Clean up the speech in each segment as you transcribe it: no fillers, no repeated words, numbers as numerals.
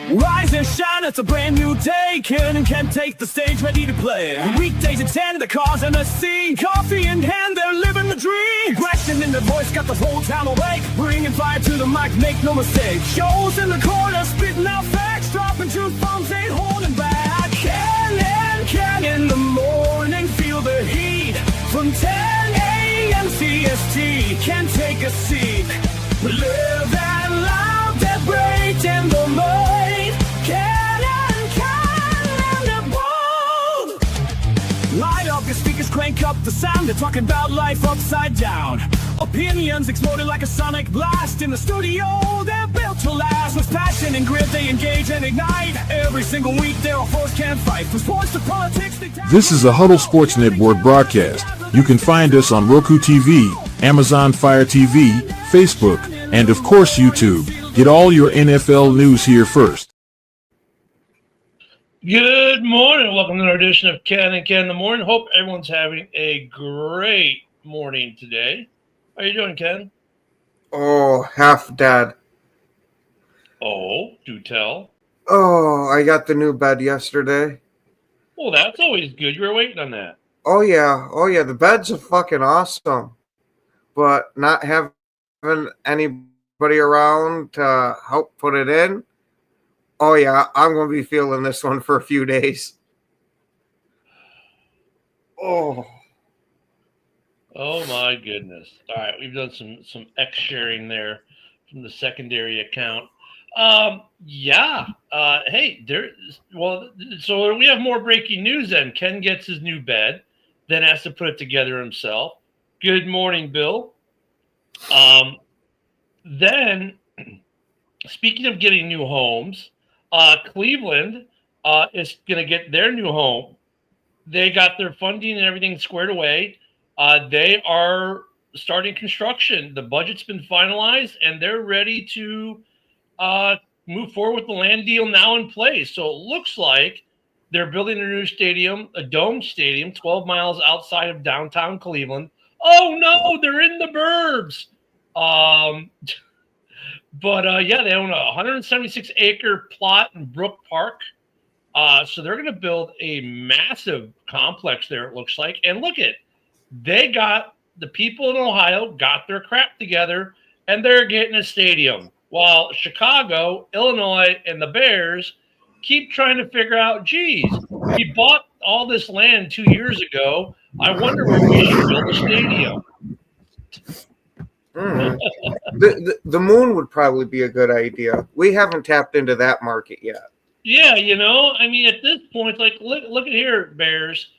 Rise and shine, it's a brand new day. Ken and Ken take the stage, ready to play. Weekdays at 10, the cars and the scene. Coffee in hand, they're living the dream. Question in the voice, got the whole town awake. Bringing fire to the mic, make no mistake. Shows in the corner, spitting out facts. Dropping truth bombs, ain't holding back. Ken and Ken in the morning, feel the heat. From 10 a.m. CST, can take a seat. Live and loud, that break in the mind. Light up your speakers, crank up the sound. They're talking about life upside down. Opinions exploding like a sonic blast. In the studio, they're built to last. With passion and grit, they engage and ignite. Every single week, they're a force can't fight. From sports to politics, This is a Huddle Sports Network broadcast. You can find us on Roku TV, Amazon Fire TV, Facebook, and of course YouTube. Get all your NFL news here first. Good morning. Welcome to another edition of Ken and Ken in the Morning. Hope everyone's having a great morning today. How are you doing, Ken? Oh, half dead. Oh, do tell. Oh, I got the new bed yesterday. Well, that's always good. You were waiting on that. Oh, yeah. The beds are fucking awesome. But not having anybody around to help put it in, oh, yeah, I'm going to be feeling this one for a few days. Oh, my goodness. All right, we've done some X sharing there from the secondary account. Hey, so we have more breaking news then. Ken gets his new bed, then has to put it together himself. Good morning, Bill. Then, speaking of getting new homes, Cleveland is going to get their new home. They got their funding and everything squared away. They are starting construction. The budget's been finalized, and they're ready to move forward with the land deal now in place. So it looks like they're building a new stadium, a dome stadium, 12 miles outside of downtown Cleveland. Oh, no, they're in the burbs. They own a 176-acre plot in Brook Park. So they're going to build a massive complex there, it looks like. And look at, they got, the people in Ohio got their crap together, and they're getting a stadium. While Chicago, Illinois, and the Bears keep trying to figure out, geez, we bought all this land 2 years ago. I wonder where we should build a stadium. The moon would probably be a good idea. We haven't tapped into that market yet. Yeah, at this point, like, look at here, Bears.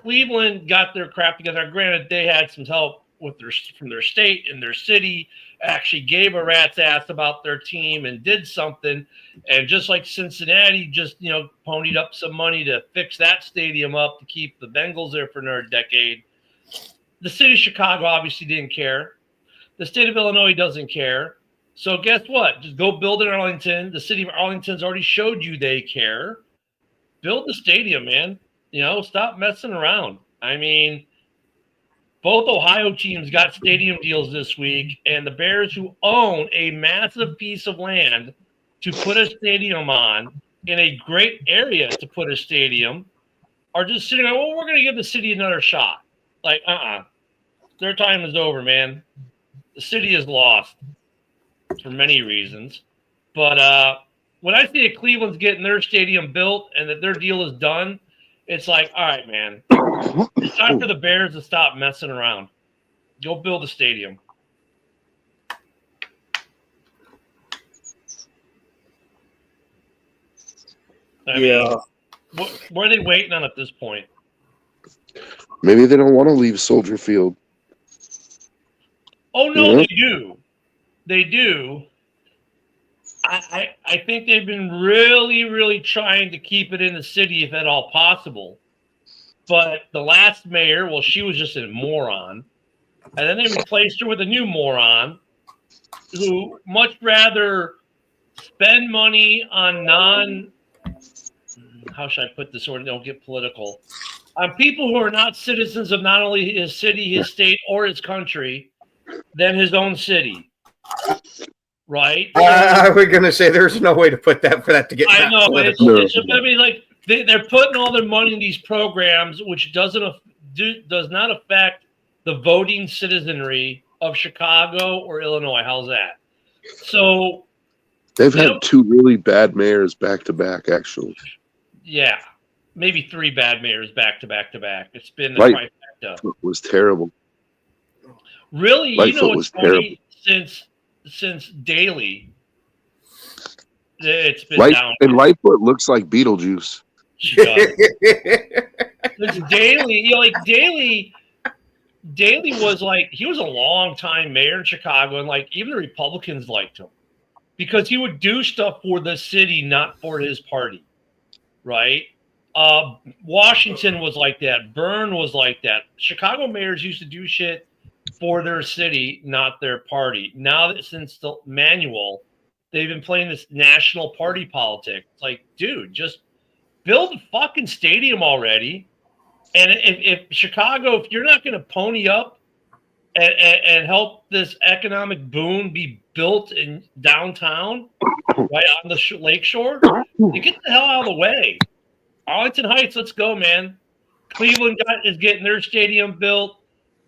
Cleveland got their crap together. Granted, they had some help from their state and their city, actually gave a rat's ass about their team and did something. And just like Cincinnati just, ponied up some money to fix that stadium up to keep the Bengals there for another decade. The city of Chicago obviously didn't care. The state of Illinois doesn't care. So guess what? Just go build in Arlington. The city of Arlington's already showed you they care. Build the stadium, man. Stop messing around. Both Ohio teams got stadium deals this week, and the Bears, who own a massive piece of land to put a stadium on in a great area to put a stadium, are just sitting there, well, we're going to give the city another shot. Like, their time is over, man. The city is lost for many reasons. But when I see that Cleveland's getting their stadium built and that their deal is done, it's like, all right, man. It's time for the Bears to stop messing around. Go build a stadium. What are they waiting on at this point? Maybe they don't want to leave Soldier Field. Oh, no, They do. They do. I think they've been really, really trying to keep it in the city if at all possible. But the last mayor, well, she was just a moron. And then they replaced her with a new moron who much rather spend money on how should I put this so we don't get political? On people who are not citizens of not only his city, his state, or his country, than his own city. right? I was going to say there's no way to put that for that to get I that know, political. I mean, like they're putting all their money in these programs, which does not affect the voting citizenry of Chicago or Illinois. How's that? So They've had two really bad mayors back to back, actually. yeah, maybe three bad mayors back to back to back. It's been the Right. trifecta. It was terrible. Really, Lightfoot was it's funny since Daley, it's been down. And Lightfoot looks like Beetlejuice. She does. It's Daley, like Daley was like, he was a long time mayor in Chicago, and like even the Republicans liked him because he would do stuff for the city, not for his party, right? Washington was like that. Byrne was like that. Chicago mayors used to do shit for their city, not their party. Now that since the manual, they've been playing this national party politics. It's like, dude, just build a fucking stadium already. And if Chicago, if you're not going to pony up and help this economic boom be built in downtown, right on the lake shore, you get the hell out of the way. Arlington Heights, let's go, man. Cleveland is getting their stadium built.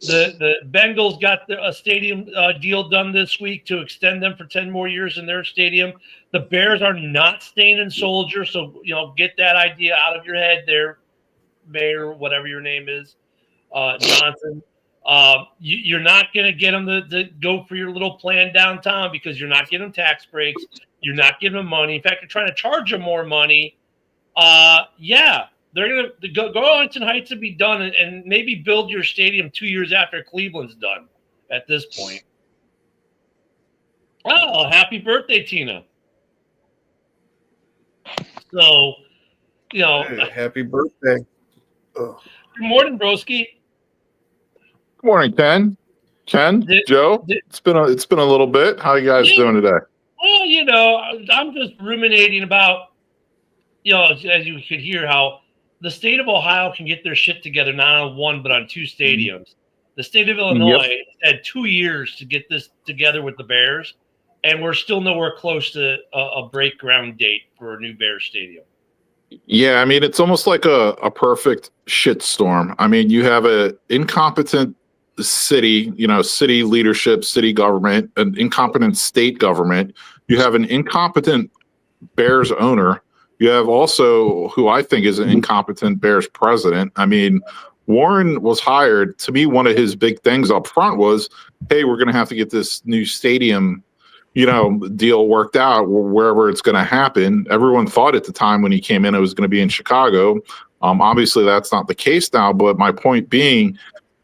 The Bengals got a stadium deal done this week to extend them for 10 more years in their stadium. The Bears are not staying in Soldier, so get that idea out of your head there, Mayor, whatever your name is, Johnson. You're not going to get them to go for your little plan downtown because you're not getting them tax breaks. You're not giving them money. In fact, you're trying to charge them more money. Yeah. They're going to go Arlington Heights and be done and maybe build your stadium 2 years after Cleveland's done at this point. Oh, happy birthday, Tina. So, Happy birthday. Good morning, broski. Good morning, Ken, Joe. It's been a little bit. How you guys doing today? Well, I'm just ruminating about, as you could hear, how the state of Ohio can get their shit together not on one but on two stadiums. The state of Illinois had 2 years to get this together with the Bears, and we're still nowhere close to a break ground date for a new Bears stadium. Yeah, I mean, it's almost like a perfect shitstorm. I mean, you have an incompetent city, city leadership, city government, an incompetent state government. You have an incompetent Bears owner. You have also who I think is an incompetent Bears president. I mean, Warren was hired. To me, one of his big things up front was, hey, we're going to have to get this new stadium, deal worked out wherever it's going to happen. Everyone thought at the time when he came in, it was going to be in Chicago. Obviously, that's not the case now. But my point being,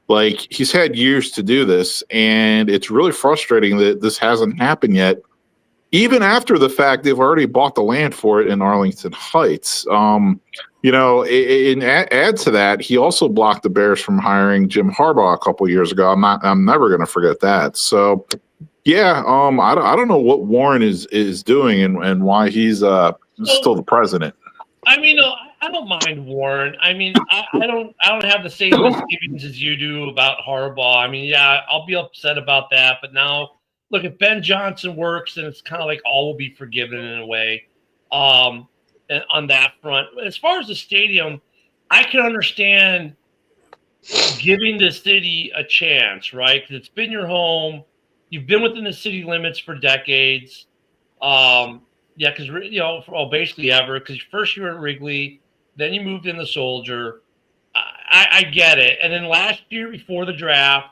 like, he's had years to do this, and it's really frustrating that this hasn't happened yet. Even after the fact, they've already bought the land for it in Arlington Heights. And add to that, he also blocked the Bears from hiring Jim Harbaugh a couple years ago. I'm never going to forget that. So, yeah, I don't know what Warren is doing and why he's still the president. I mean, I don't mind Warren. I mean, I don't have the same misgivings as you do about Harbaugh. I mean, yeah, I'll be upset about that, but now. Look, if Ben Johnson works, then it's kind of like all will be forgiven in a way and on that front. As far as the stadium, I can understand giving the city a chance, right? Because it's been your home. You've been within the city limits for decades. Because, basically ever. Because first you were at Wrigley, then you moved in the Soldier. I get it. And then last year before the draft,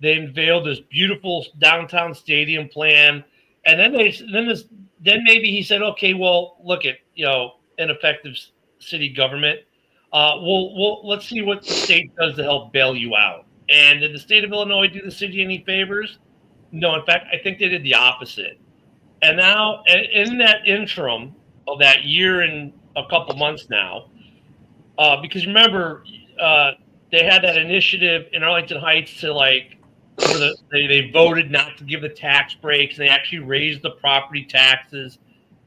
they unveiled this beautiful downtown stadium plan, and then maybe he said, "Okay, well, look at ineffective city government. Let's see what the state does to help bail you out." And did the state of Illinois do the city any favors? No, in fact, I think they did the opposite. And now, in that interim of that year and a couple months now, because remember, they had that initiative in Arlington Heights to they voted not to give the tax breaks, and they actually raised the property taxes.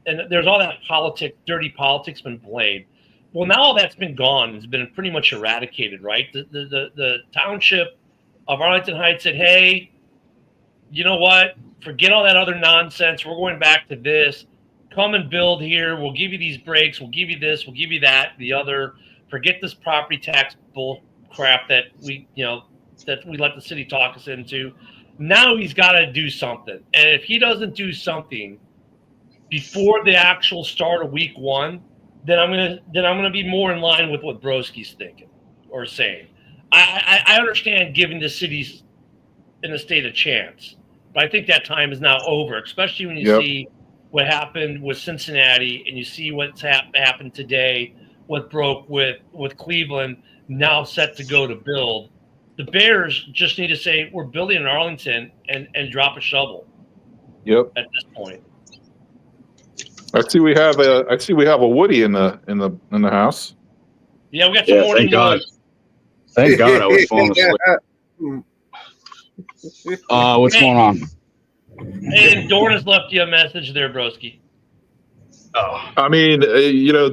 And there's all that dirty politics been played. Well, now all that's been gone. It's been pretty much eradicated, right? The township of Arlington Heights said, hey, you know what? Forget all that other nonsense. We're going back to this. Come and build here. We'll give you these breaks. We'll give you this. We'll give you that. The other. Forget this property tax bull crap that we let the city talk us into. Now he's got to do something. And if he doesn't do something before the actual start of week 1, then I'm gonna be more in line with what Broski's thinking or saying. I understand giving the cities in the state a chance, but I think that time is now over, especially when you see what happened with Cincinnati and you see what's happened today, what broke with Cleveland, now set to go to build. The Bears just need to say we're building in Arlington and drop a shovel. Yep. At this point. I see we have a Woody in the house. Yeah, we got some morning thank God. noise. Thank God I was falling asleep. What's going on? And Dorn has left you a message there, Broski. Oh, I mean,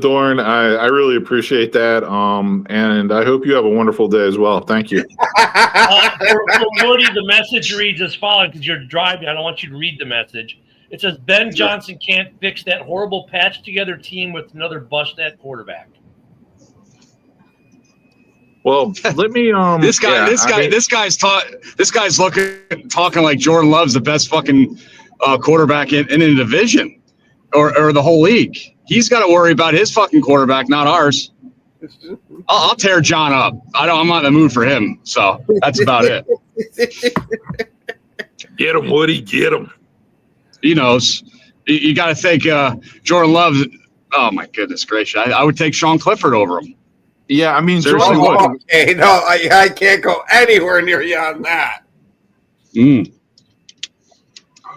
Dorn, I really appreciate that. And I hope you have a wonderful day as well. Thank you. For Woody, the message reads as follows, because you're driving. I don't want you to read the message. It says, Ben Johnson can't fix that horrible patched-together team with another bust-at quarterback. Well, let me. this guy's talking like Jordan Love's the best fucking quarterback in the division or the whole league. He's got to worry about his fucking quarterback, not ours. I'll tear John up. I'm not in the mood for him, so that's about it. Get him, Woody. Get him. He knows. You got to think Jordan Love. Oh my goodness gracious! I would take Sean Clifford over him. Yeah, I mean, Seriously, Jordan, Okay, no, I can't go anywhere near you on that.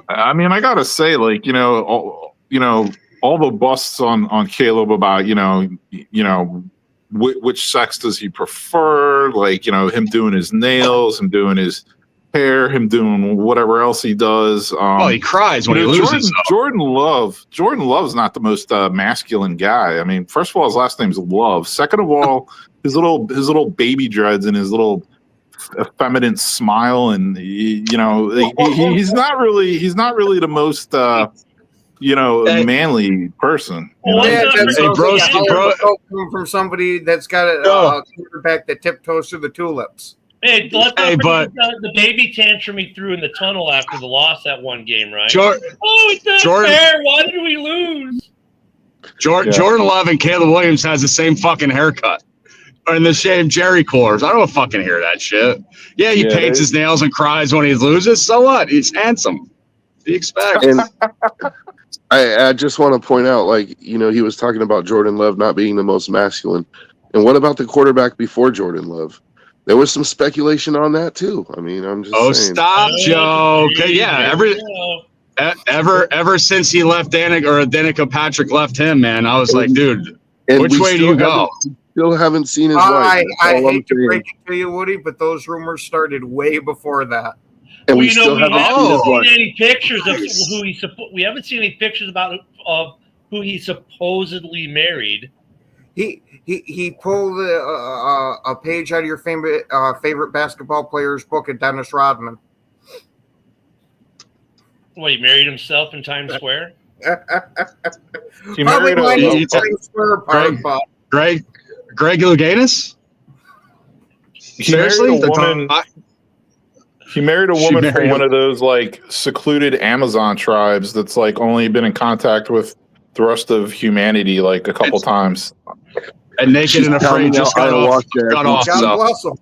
I mean, I gotta say, like, all the busts on Caleb about, which sex does he prefer? Like, him doing his nails, him doing his hair, him doing whatever else he does. He cries when he loses. Jordan Love's not the most masculine guy. I mean, first of all, his last name's Love. Second of all, his little baby dreads and his little effeminate smile, and he's not really the most manly person. From somebody that's got a quarterback that tiptoes through the tulips. Hey, the baby tantrum he threw in the tunnel after the loss that one game, right? It's not fair. Why did we lose? Jordan Love and Caleb Williams has the same fucking haircut. Or in the same Jerry Coors. I don't fucking hear that shit. Yeah, he paints his nails and cries when he loses. So what? He's handsome. What do you expect? And I just want to point out, he was talking about Jordan Love not being the most masculine. And what about the quarterback before Jordan Love? There was some speculation on that too. I mean, I'm just saying. Stop, Joe. Yeah, ever since he left Danica Patrick left him, man, I was like, dude, which way do you go? Still haven't seen his wife. I hate to break it to you, Woody, but those rumors started way before that. And we still haven't seen any pictures of who we haven't seen any pictures of who he supposedly married. He pulled a page out of your favorite basketball player's book at Dennis Rodman. What, he married himself in Times Square? He married Times Square part, but Greg Louganis? Seriously? He married a woman from one of those secluded Amazon tribes that's only been in contact with the rest of humanity a couple times. And naked and afraid just got off. God bless him.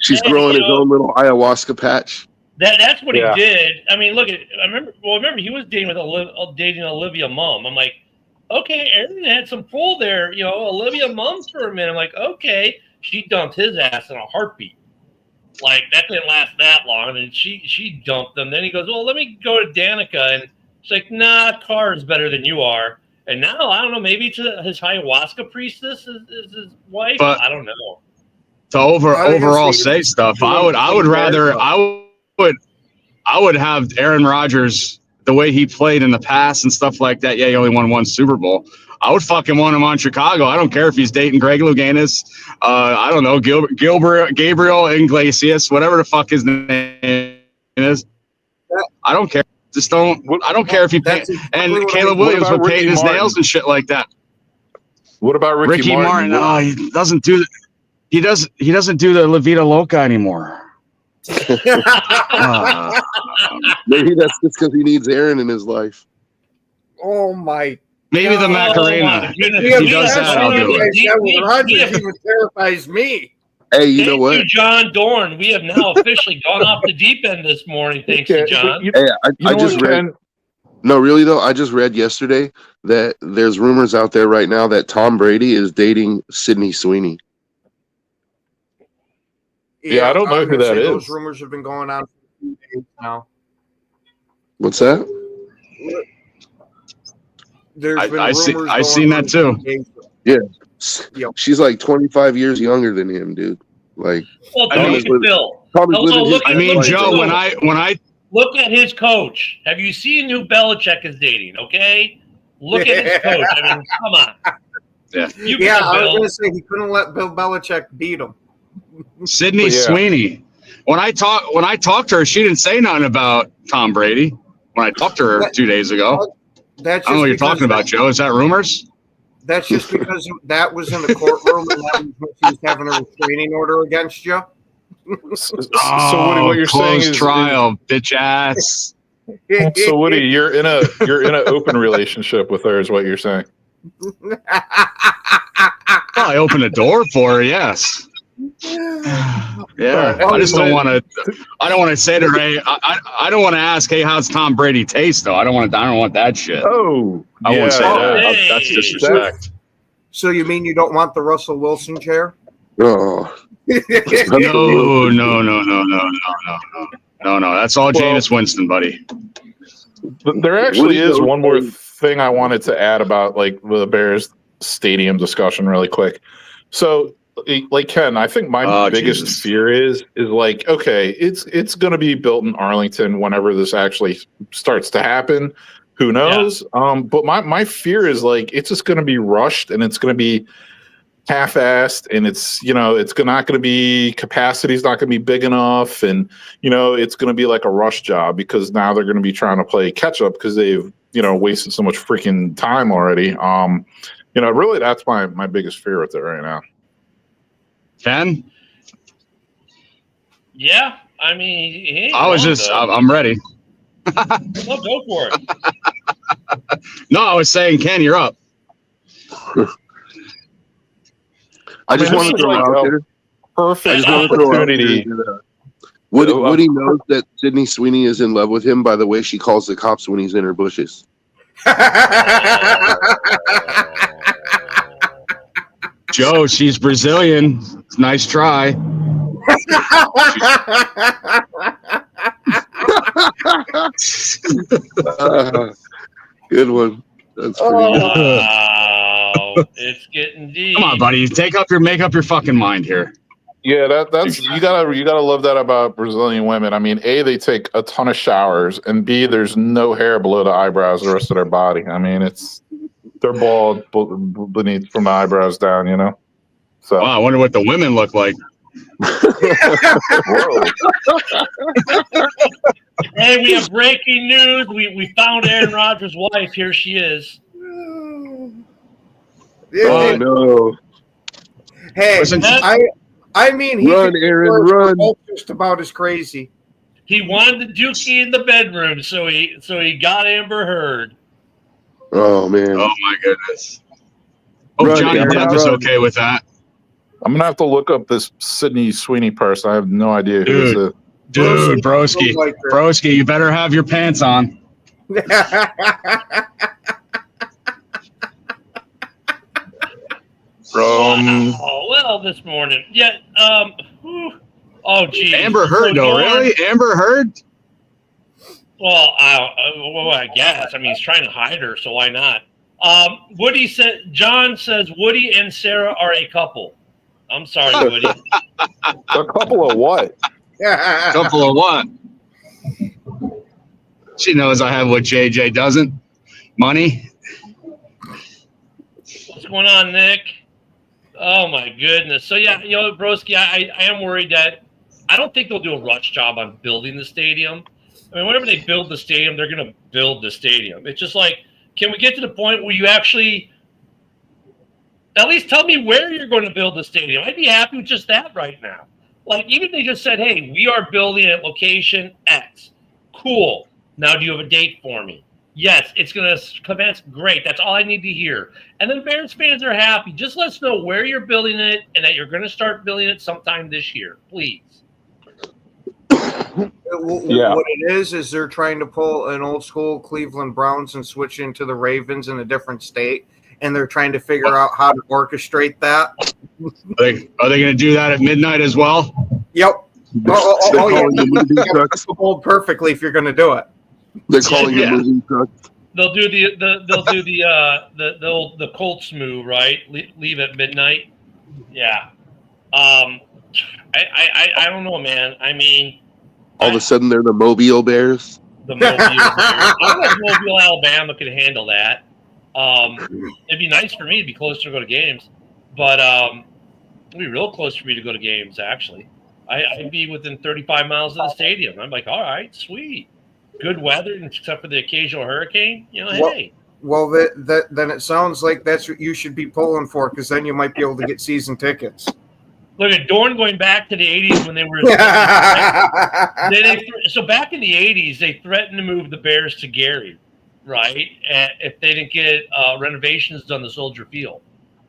She's growing his own little ayahuasca patch. That's what he did. I mean, look, I remember he was dating Olivia Munn. I'm like, okay, Aaron had some pull there, Olivia Munn for a minute. I'm like, okay, she dumped his ass in a heartbeat. That didn't last that long, and she dumped him. Then he goes, well, let me go to Danica, and she's like, nah, Carr is better than you are. And now, I don't know, maybe his ayahuasca priestess is his wife. But I don't know. To overall say stuff, I would have Aaron Rodgers the way he played in the past and stuff like that. Yeah, he only won one Super Bowl. I would fucking want him on Chicago. I don't care if he's dating Greg Louganis. I don't know, Gabriel Iglesias, whatever the fuck his name is. I don't care. Just don't. I don't care if he paint. That's exactly And what I Caleb mean. Williams What about would paint Ricky his Martin? nails and shit like that. What about Ricky Martin? Oh, he doesn't do. He doesn't do the La Vida Loca anymore. Maybe that's just because he needs Aaron in his life. Oh my! Maybe the Oh, Macarena. my goodness. If he does that, I'll do it. That with Rogers even terrifies me. Hey, you know Thank what? you, John Dorn. We have now officially gone off the deep end this morning. Thanks to John. Hey, I just read. No, really though, I just read yesterday that there's rumors out there right now that Tom Brady is dating Sydney Sweeney. Yeah, I don't know was who gonna that say, is. Those rumors have been going on for a few days now. What's that? There's been I see. rumors I going seen on that too. for days. Yep. She's like 25 years younger than him, dude. Like, Well, I mean, Dr. Phil, Tom is Hello, living his look I at- mean, look at Joe, Joe. when I look at his coach. Have you seen who Belichick is dating? Okay, look at his coach. I mean, come on. Yeah. You Yeah, go, I was Bill. going to say he couldn't let Bill Belichick beat him. Sydney Yeah. Sweeney. When I talked to her, she didn't say nothing about Tom Brady. When I talked to her 2 days ago, That's I don't know what you're because talking about, Joe. Is that rumors? That's just because that was in the courtroom and that was when she was having a restraining order against you. So what you're saying closed is trial, bitch ass. So Woody, you're in a open relationship with her, is what you're saying. Well, I opened the door for her. Yes. Yeah. I just don't want to. I don't want to say to her, hey, I don't want to ask, hey, how's Tom Brady taste though? I don't want that shit. Oh, I won't say that. Hey. That's disrespect. So you mean you don't want the Russell Wilson chair? oh, No. That's all Jameis Winston, buddy. But there actually Woody is knows one more things. thing I wanted to add about like the Bears stadium discussion really quick. So like Ken, I think my biggest Jesus. fear is like, okay, it's going to be built in Arlington whenever this actually starts to happen. Who knows? But my fear is like it's just going to be rushed and it's going to be half-assed, and it's it's not going to be capacity's not going to be big enough, and it's going to be like a rush job because now they're going to be trying to play catch up because they've wasted so much freaking time already. Really that's my biggest fear with it right now. Ken? Yeah, I mean, he ain't I was wrong, just, though. I'm ready. No, go for it. No, I was saying, Ken, you're up. I just mean, want this to is throw like out a there. I perfect just want to throw out opportunity. there that, Woody knows that Sydney Sweeney is in love with him by the way she calls the cops when he's in her bushes. Joe, she's Brazilian. Nice try. Good one. That's pretty good. Wow, it's getting deep. Come on, buddy. Make up your fucking mind here. Yeah, that's you gotta love that about Brazilian women. I mean, A, they take a ton of showers, and B, there's no hair below the eyebrows, the rest of their body. I mean, they're bald beneath from the eyebrows down, So Wow, I wonder what the women look like. whoa. Hey, we have breaking news. We found Aaron Rodgers' wife. Here she is. Oh no! Hey, Listen, I mean, he Run, could- Aaron, we're run! both just about as crazy. He wanted the Dookie in the bedroom, so he got Amber Heard. Oh man! Oh my goodness. Oh, Run, Johnny Aaron, Depp is run. okay with that. I'm gonna have to look up this Sydney Sweeney person. I have no idea who Dude. this is. Dude, broski. Like her. Broski, you better have your pants on. Oh well, this morning. Yeah. Whew. Oh geez. Amber Heard, So though, Dorn- really? Amber Heard? Well, I guess. I mean, he's trying to hide her, so why not? Woody said. John says Woody and Sarah are a couple. I'm sorry, Woody. A couple of what? Couple of what? She knows I have what JJ doesn't. Money. What's going on, Nick? Oh my goodness. So yeah, Broski, I am worried that I don't think they'll do a rush job on building the stadium. I mean, whenever they build the stadium, they're going to build the stadium. It's just like, can we get to the point where you actually at least tell me where you're going to build the stadium? I'd be happy with just that right now. Like, even if they just said, hey, we are building at location X. Cool. Now, do you have a date for me? Yes, it's going to commence. Great. That's all I need to hear. And then Bears fans are happy. Just let us know where you're building it and that you're going to start building it sometime this year, please. What it is they're trying to pull an old school Cleveland Browns and switch into the Ravens in a different state, and they're trying to figure out how to orchestrate that. Are they going to do that at midnight as well? Yep. Yeah. Hold perfectly if you're going to do it. They're calling it moving truck. They'll do the Colts move, right? Leave at midnight. Yeah. I don't know, man. I mean, all of a sudden they're the Mobile Bears. The Mobile Bears. I don't know if Mobile, Alabama could handle that. It'd be nice for me to be closer to go to games, but it'd be real close for me to go to games. Actually, I'd be within 35 miles of the stadium. I'm like, all right, sweet. Good weather, except for the occasional hurricane. You know, hey. Well, then it sounds like that's what you should be pulling for, because then you might be able to get season tickets. Look at Dorn going back to the 80s when they were. So back in the 80s, they threatened to move the Bears to Gary, right? And if they didn't get renovations done to Soldier Field,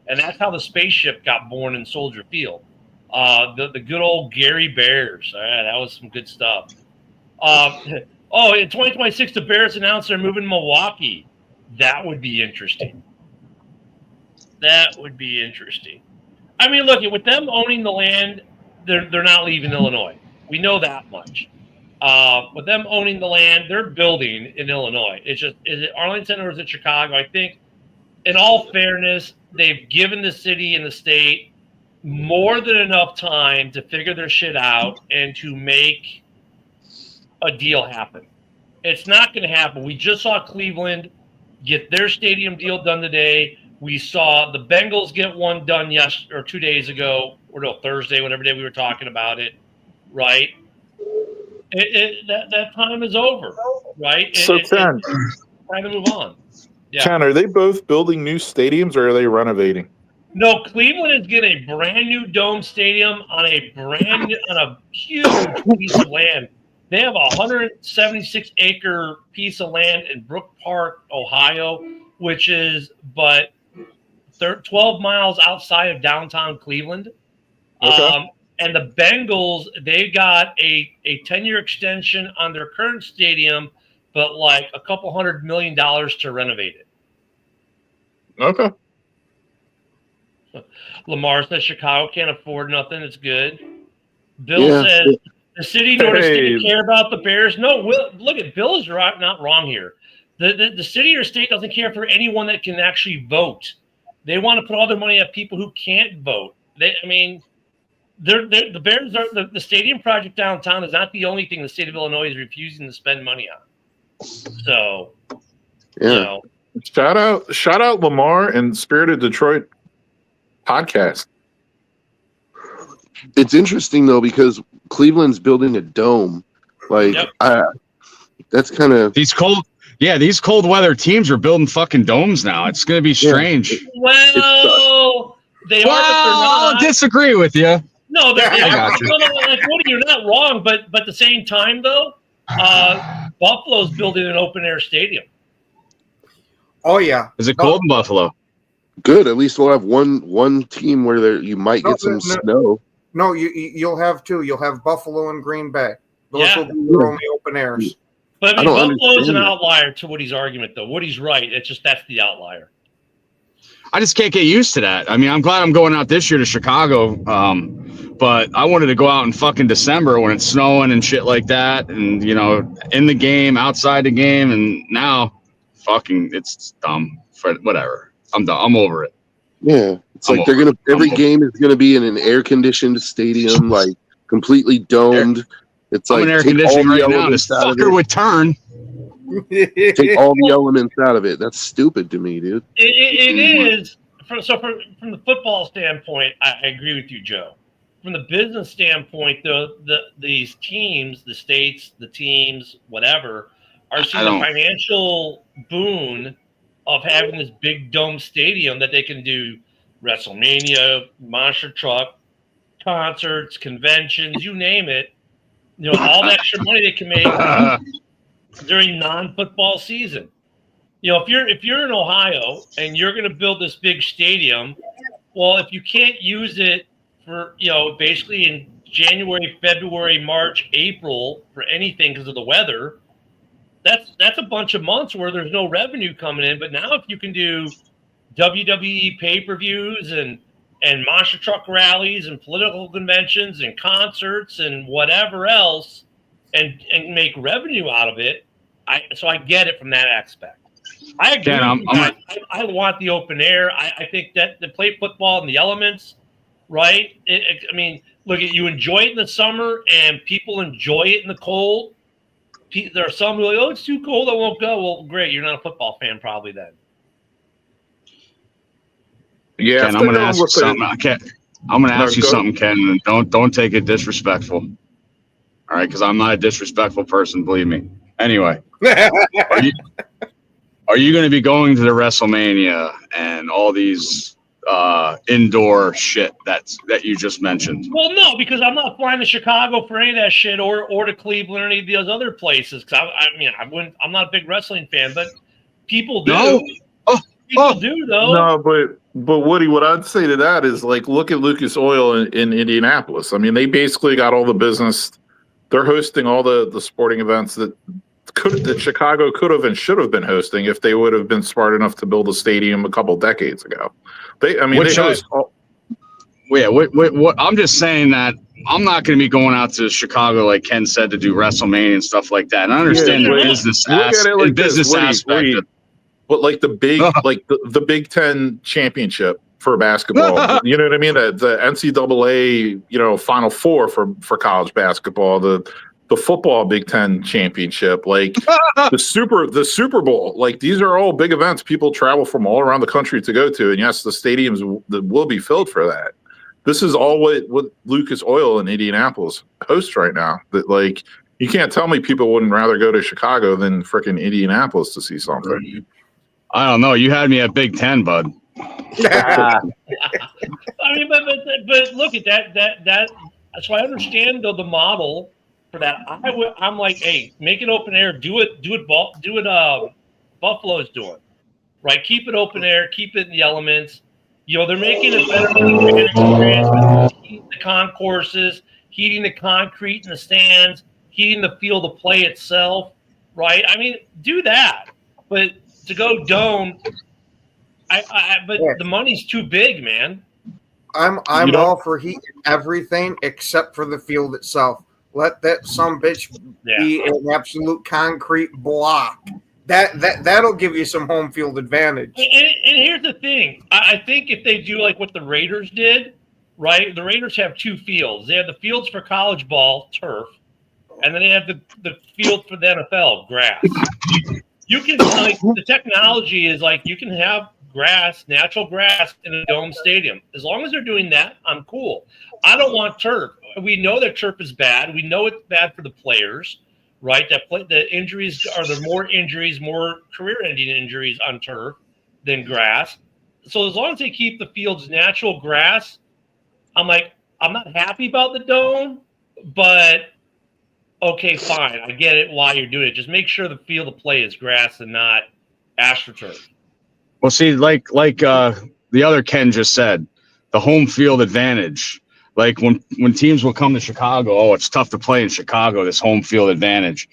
and that's how the spaceship got born in Soldier Field. The good old Gary Bears. That was some good stuff. In 2026, the Bears announced they're moving to Milwaukee. That would be interesting. I mean, look, with them owning the land, they're not leaving Illinois. We know that much. With them owning the land, they're building in Illinois. It's just, is it Arlington or is it Chicago? I think, in all fairness, they've given the city and the state more than enough time to figure their shit out and to make a deal happen. It's not going to happen. We just saw Cleveland get their stadium deal done today. We saw the Bengals get one done 2 days ago, or no, Thursday, whatever day we were talking about it, right? That time is over, right? So, Ken, time to move on. Yeah. Ken, are they both building new stadiums or are they renovating? No, Cleveland is getting a brand new dome stadium on a huge piece of land. They have a 176-acre piece of land in Brook Park, Ohio, which is 12 miles outside of downtown Cleveland. Okay. And the Bengals, they got a 10-year extension on their current stadium, but like a couple $100 million to renovate it. Okay. Lamar says Chicago can't afford nothing. It's good. Bill says the city nor the state care about the Bears. No, look at Bill is not wrong here. The city or state doesn't care for anyone that can actually vote. They want to put all their money at people who can't vote. The Bears are the stadium project downtown is not the only thing the state of Illinois is refusing to spend money on. So, shout out Lamar and Spirit of Detroit podcast. It's interesting though because Cleveland's building a dome. Like that's kind of these cold weather teams are building fucking domes now. It's going to be strange. Well, they are. I'll disagree with you. No, like, Woody, you're not wrong, but at the same time though, Buffalo's building an open air stadium. Oh yeah, is it cold in Buffalo? Good. At least we'll have one team where you might get some snow. No, you'll have two. You'll have Buffalo and Green Bay. Those will be your only open airs. But I mean, Buffalo's an outlier to Woody's argument, though. Woody's right. It's just that's the outlier. I just can't get used to that. I mean, I'm glad I'm going out this year to Chicago, but I wanted to go out in fucking December when it's snowing and shit like that, and in the game, outside the game, and now, fucking, it's dumb. Whatever. I'm done. I'm over it. Yeah, it's like every game is gonna be in an air conditioned stadium, like completely domed. It's like I'm in air conditioning right now. This fucker would turn. Take all the elements out of it. That's stupid to me, dude. It is. From the football standpoint, I agree with you, Joe. from the business standpoint, though, these teams, the states, the teams, whatever, are seeing the financial boon of having this big dome stadium that they can do WrestleMania, monster truck, concerts, conventions, you name it. You know, all the extra money they can make during non-football season. You know, if you're in Ohio and you're going to build this big stadium, well, if you can't use it for, you know, basically in January, February, March, April for anything because of the weather, that's a bunch of months where there's no revenue coming in. But now if you can do WWE pay-per-views and monster truck rallies and political conventions and concerts and whatever else and make revenue out of it, so I get it from that aspect. I agree. I want the open air. I think that the play football and the elements, right? I mean, look, you enjoy it in the summer and people enjoy it in the cold. There are some who are like, oh, it's too cold, I won't go. Well, great. You're not a football fan probably then. Yeah, Ken, I'm going to ask you something. Ken, I'm going to ask you something, Ken, and don't take it disrespectful. All right, because I'm not a disrespectful person, believe me. Anyway, are you going to be going to the WrestleMania and all these indoor shit that you just mentioned? Well, no, because I'm not flying to Chicago for any of that shit, or to Cleveland or any of those other places. Because I'm not a big wrestling fan, but people do. No? People do though. No, but Woody, what I'd say to that is like, look at Lucas Oil in Indianapolis. I mean, they basically got all the business. They're hosting all the sporting events that Chicago could have and should have been hosting if they would have been smart enough to build a stadium a couple decades ago. What I'm just saying that I'm not going to be going out to Chicago, like Ken said, to do WrestleMania and stuff like that. And I understand the business aspect. But like the big, like the Big Ten championship for basketball, you know what I mean? The NCAA, you know, Final Four for college basketball, the football Big Ten championship, like the Super Bowl, like these are all big events people travel from all around the country to go to. And yes, the stadiums will be filled for that. This is all what Lucas Oil in Indianapolis hosts right now. That like, you can't tell me people wouldn't rather go to Chicago than freaking Indianapolis to see something. I don't know. You had me at Big Ten, bud. I mean, but look at that. So I understand though the model for that. I'm like, hey, make it open air. Do it. Buffalo's doing, right? Keep it open air. Keep it in the elements. You know, they're making it better for the fan experience with heating the concourses, heating the concrete in the stands, heating the field of play itself, right? I mean, do that. But to go dome, the money's too big, man. I'm all for heating everything except for the field itself. Let that bitch be an absolute concrete block. That'll give you some home field advantage. And here's the thing. I think if they do like what the Raiders did, right? The Raiders have two fields. They have the fields for college ball, turf, and then they have the field for the NFL, grass. You can, like, the technology is like you can have grass, natural grass in a dome stadium. As long as they're doing that, I'm cool. I don't want turf. We know that turf is bad. We know it's bad for the players, right? The injuries are there more injuries, more career-ending injuries on turf than grass. So as long as they keep the field's natural grass, I'm like, I'm not happy about the dome, but okay, fine. I get it why you're doing it. Just make sure the field of play is grass and not AstroTurf. Well, see, like the other Ken just said, the home field advantage. Like when teams will come to Chicago, oh, it's tough to play in Chicago, this home field advantage.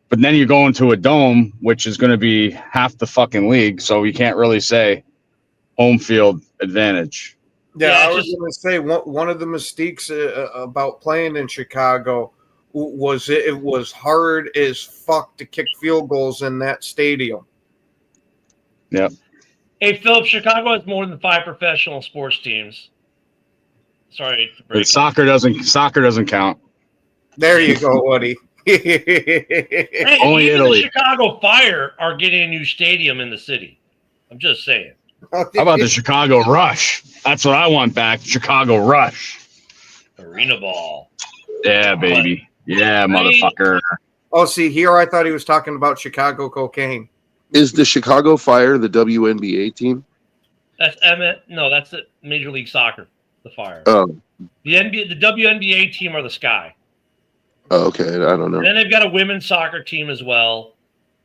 But then you go into a dome, which is going to be half the fucking league, so you can't really say home field advantage. Yeah, I was going to say one of the mistakes about playing in Chicago was it was hard as fuck to kick field goals in that stadium. Yep. Hey, Philip, Chicago has more than 5 professional sports teams. Sorry. But soccer doesn't count. There you go, Woody. Hey, only even Italy. The Chicago Fire are getting a new stadium in the city. I'm just saying. How about the Chicago Rush? That's what I want back. Chicago Rush. Arena ball. Yeah, baby. Yeah, motherfucker. Oh, see, here I thought he was talking about Chicago cocaine. Is the Chicago Fire the WNBA team? That's no, that's the Major League Soccer. The Fire. Oh, The WNBA team are the Sky. oh, okay. I don't know. And then they've got a women's soccer team as well.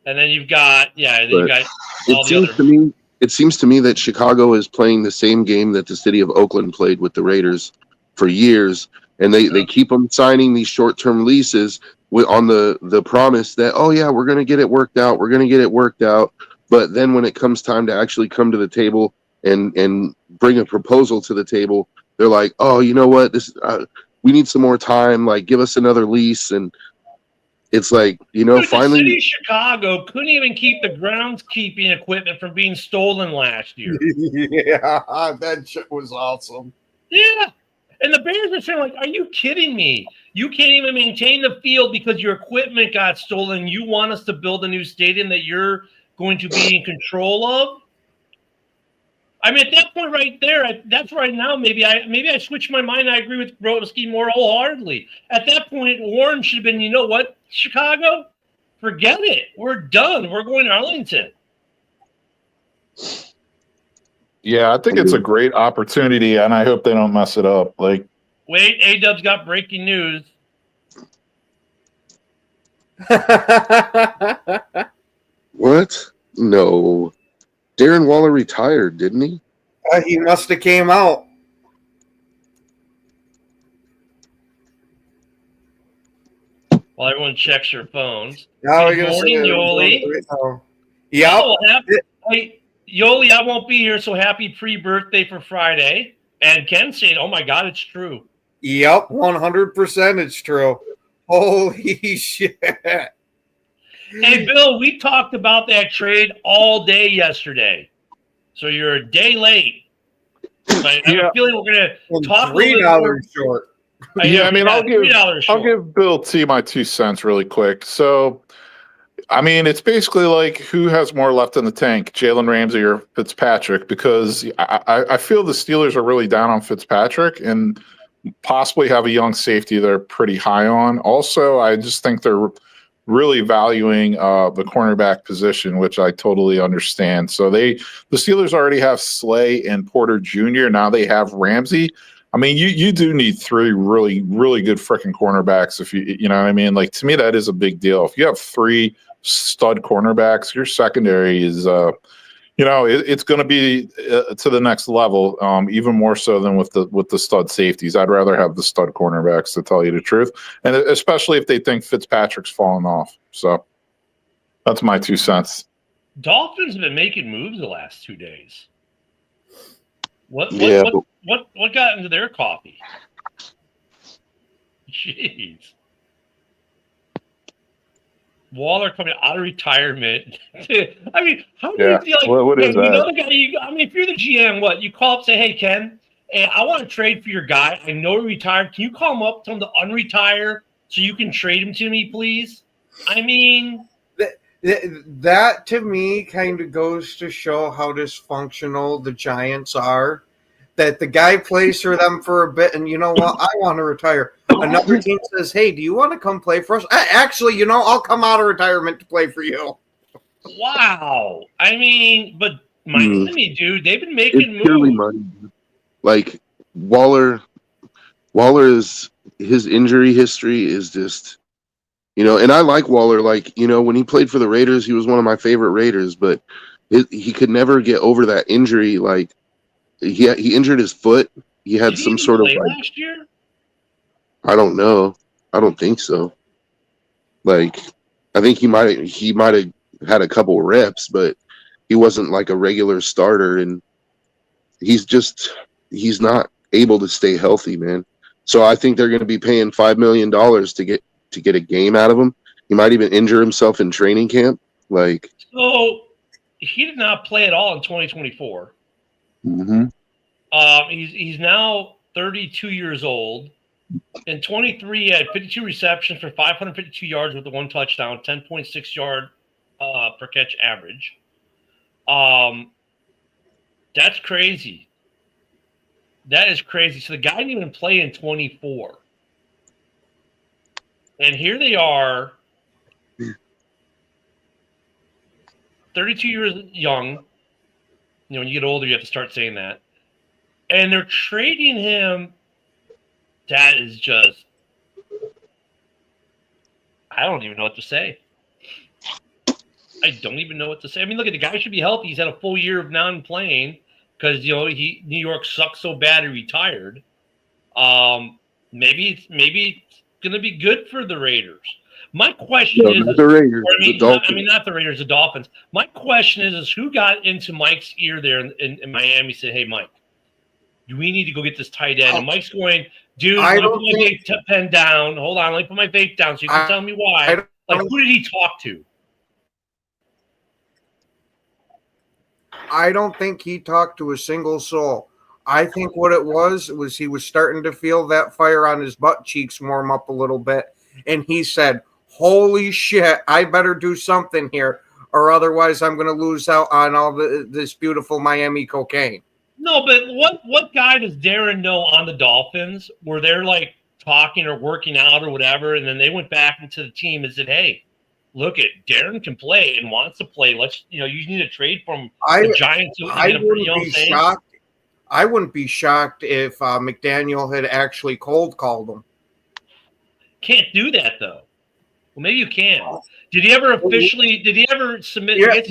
And then you've got you've got all It the other. seems to me. It seems to me that Chicago is playing the same game that the city of Oakland played with the Raiders for years, and they keep them signing these short-term leases on the promise that, oh yeah, we're going to get it worked out, but then when it comes time to actually come to the table and bring a proposal to the table, they're like, oh, you know what, this we need some more time, like give us another lease. And it's like, finally, the city of Chicago couldn't even keep the groundskeeping equipment from being stolen last year. Yeah, that shit was awesome. Yeah. And the Bears are saying, like, are you kidding me? You can't even maintain the field because your equipment got stolen. You want us to build a new stadium that you're going to be in control of? I mean, at that point right there, that's right now. Maybe I switched my mind. I agree with Brodsky more wholeheartedly. At that point, Warren should have been, you know what, Chicago? Forget it. We're done. We're going to Arlington. Yeah, I think it's a great opportunity, and I hope they don't mess it up. Like, wait, A-Dub's got breaking news. what? No, Darren Waller retired, didn't he? He must have came out. While everyone checks their phones. Now Good morning, Yoli. Yep. Hey, Yoli, I won't be here, so happy pre-birthday for Friday. And Ken saying, oh my God, it's true. Yep, 100% it's true. Holy shit. Hey, Bill, we talked about that trade all day yesterday. So you're a day late. But I have a feeling we're going to talk $3 short. Yeah, I mean, I'll $3 give Bill T my 2 cents really quick. So, I mean, it's basically like who has more left in the tank, Jalen Ramsey or Fitzpatrick? Because I feel the Steelers are really down on Fitzpatrick and possibly have a young safety they're pretty high on. Also, I just think they're really valuing the cornerback position, which I totally understand. So the Steelers already have Slay and Porter Jr. Now they have Ramsey. I mean, you do need 3 really, really good freaking cornerbacks. If you know what I mean? Like, to me, that is a big deal. If you have 3 stud cornerbacks, your secondary is, it's going to be to the next level, even more so than with the stud safeties. I'd rather have the stud cornerbacks, to tell you the truth, and especially if they think Fitzpatrick's falling off. So that's my 2 cents. Dolphins have been making moves the last 2 days. What got into their coffee? Jeez. Waller coming out of retirement. I mean, how do you feel like? What is that? You know the guy. If you're the GM, you call up, say, "Hey, Ken, I want to trade for your guy. I know he retired. Can you call him up, tell him to unretire, so you can trade him to me, please?" I mean, that to me kind of goes to show how dysfunctional the Giants are. That the guy plays for them for a bit, and you know what? I want to retire. Another team says, "Hey, do you want to come play for us?" Actually, I'll come out of retirement to play for you. wow. I mean, but Miami, dude, they've been making moves. Purely money. Like Waller is, his injury history is just, and I like Waller. Like, when he played for the Raiders, he was one of my favorite Raiders, but he could never get over that injury. Like, he injured his foot. He had some sort of last year? I don't know. I don't think so. Like, I think he might have had a couple reps, but he wasn't like a regular starter, and he's not able to stay healthy, man. So I think they're going to be paying $5 million to get a game out of him. He might even injure himself in training camp. Like, so he did not play at all in 2024. Mm-hmm. He's now 32 years old. In 23, he had 52 receptions for 552 yards with the 1 touchdown, 10.6 yard per catch average. That's crazy. That is crazy. So the guy didn't even play in 24. And here they are, 32 years young. When you get older, you have to start saying that. And they're trading him. That is just, I don't even know what to say. I don't even know what to say. I mean, look at the guy should be healthy. He's had a full year of non-playing because New York sucks so bad he retired. Maybe it's gonna be good for the Raiders. My question is not the Raiders, the Dolphins. Not the Raiders, the Dolphins. My question is who got into Mike's ear there in Miami? Said, "Hey, Mike, we need to go get this tight end." And Mike's going, "Dude, let me put my vape pen down. Hold on, let me put my vape down so you can tell me why." Like, who did he talk to? I don't think he talked to a single soul. I think what it was he was starting to feel that fire on his butt cheeks warm up a little bit. And he said, holy shit, I better do something here, or otherwise I'm going to lose out on all this beautiful Miami cocaine. No, but what guy does Darren know on the Dolphins where they're like talking or working out or whatever, and then they went back into the team and said, hey, look at Darren can play and wants to play. Let's, you need to trade from the Giants. I wouldn't be shocked if McDaniel had actually cold called him. Can't do that though. Well, maybe you can. Did he ever submit?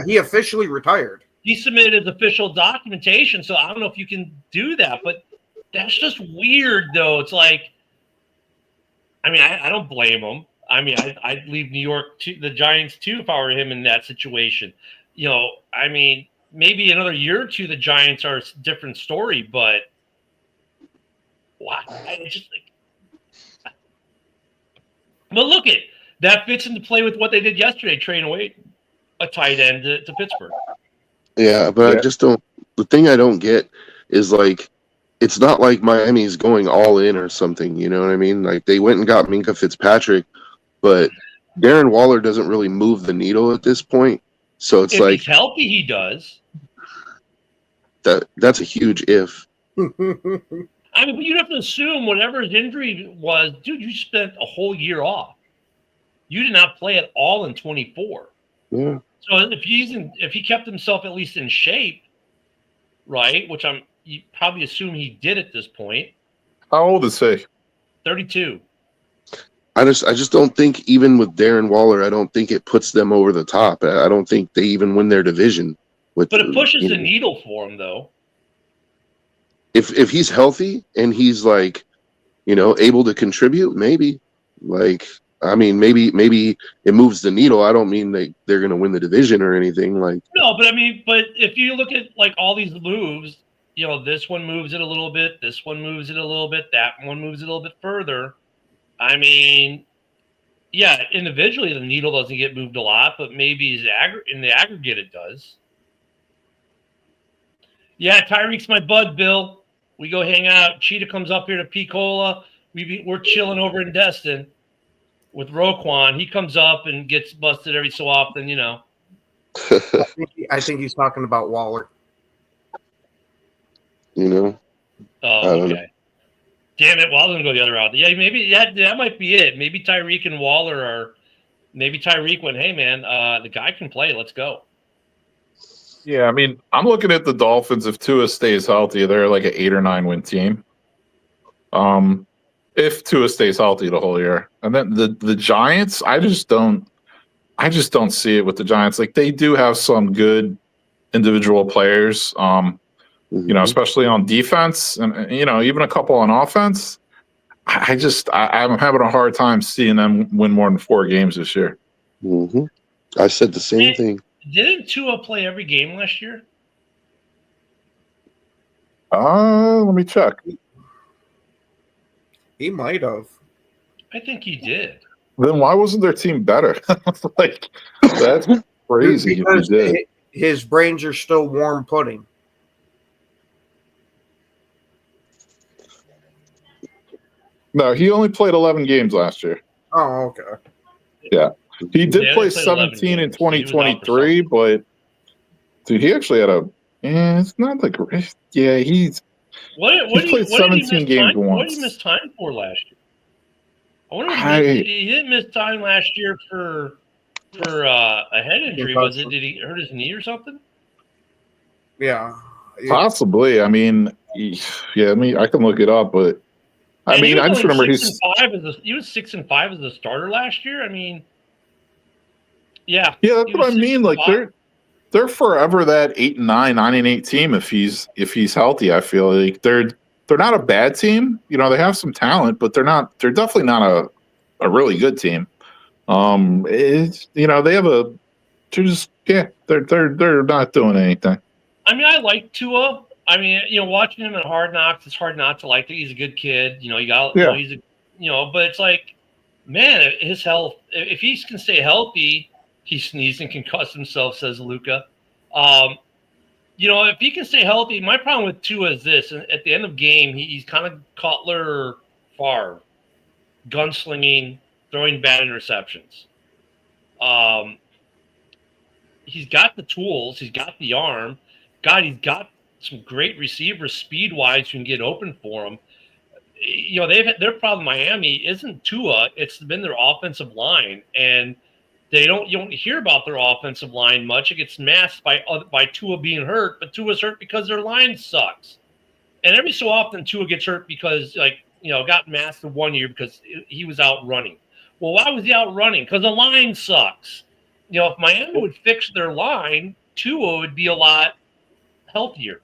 He officially retired. He submitted his official documentation, so I don't know if you can do that, but that's just weird though. It's like, I mean, I don't blame him. I mean, I'd leave New York to the Giants too if I were him in that situation. I mean, maybe another year or two, the Giants are a different story, but why? But look at that fits into play with what they did yesterday, trading away a tight end to Pittsburgh. Yeah, but I just don't. The thing I don't get is like, it's not like Miami's going all in or something. You know what I mean? Like they went and got Minkah Fitzpatrick. But Darren Waller doesn't really move the needle at this point. So it's if he's healthy, he does. That's a huge if. I mean, but you'd have to assume whatever his injury was, dude, you spent a whole year off. You did not play at all in 24. Yeah. So if he kept himself at least in shape, right, which you probably assume he did at this point. How old is he? 32. I just don't think, even with Darren Waller, I don't think it puts them over the top. I don't think they even win their division. But it pushes the needle for him, though. If he's healthy and he's like, able to contribute, maybe. Like, I mean, maybe it moves the needle. I don't mean they're going to win the division or anything. Like, no, but I mean, if you look at like all these moves, this one moves it a little bit, this one moves it a little bit, that one moves it a little bit further. I mean, yeah, individually the needle doesn't get moved a lot, but maybe in the aggregate it does. Yeah, Tyreek's my bud, Bill. We go hang out. Cheetah comes up here to Picola. We're chilling over in Destin with Roquan. He comes up and gets busted every so often, I think he's talking about Waller. Oh, okay. Damn it! Well, I was gonna go the other route. Yeah, maybe that might be it. Maybe Tyreek and Waller are. Maybe Tyreek went, hey man, the guy can play. Let's go. Yeah, I mean, I'm looking at the Dolphins. If Tua stays healthy, they're like an 8 or 9 win team. If Tua stays healthy the whole year, and then the Giants, I just don't see it with the Giants. Like they do have some good individual players. Especially on defense and, even a couple on offense. I'm having a hard time seeing them win more than 4 games this year. Mm-hmm. I said the same thing. Didn't Tua play every game last year? Let me check. He might have. I think he did. Then why wasn't their team better? Like, that's crazy. Because his brains are still warm pudding. No, he only played 11 games last year. Oh, okay. Yeah. He did play 17 in 2023, but dude, he actually had it's not like, yeah, What He's played 17 games What did he once. miss time for last year? I wonder if he didn't miss time last year for a head injury. Was it? Did he hurt his knee or something? Yeah. Possibly. I mean, yeah. I mean, I can look it up, but I mean, I just remember he was 6-5 as a starter last year. I mean, yeah. Yeah, that's what I mean. Like they're forever that 8-9, 9-8 team if he's healthy. I feel like they're not a bad team. You know, they have some talent, but they're definitely not a really good team. It's, you know, they're not doing anything. I mean, I like Tua. I mean, you know, watching him in Hard Knocks, it's hard not to like it. He's a good kid. You know, but it's like, man, his health, if he can stay healthy, he sneezed and concussed himself, says Luca. You know, if he can stay healthy, my problem with Tua is this. At the end of game, he's kind of Cutler Favre, gunslinging, throwing bad interceptions. He's got the tools. He's got the arm. God, he's got some great receivers speed-wise who can get open for him. You know, their problem Miami isn't Tua. It's been their offensive line, and you don't hear about their offensive line much. It gets masked by Tua being hurt, but Tua's hurt because their line sucks. And every so often Tua gets hurt because, like, you know, got masked in 1 year because he was out running. Well, why was he out running? Because the line sucks. You know, if Miami would fix their line, Tua would be a lot healthier.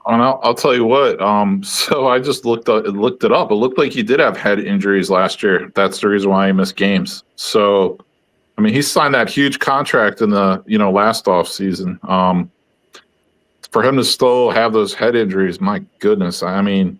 And I'll tell you what. So I just looked it up. It looked like he did have head injuries last year. That's the reason why he missed games. So, I mean, he signed that huge contract in the last off season. For him to still have those head injuries, my goodness. I mean,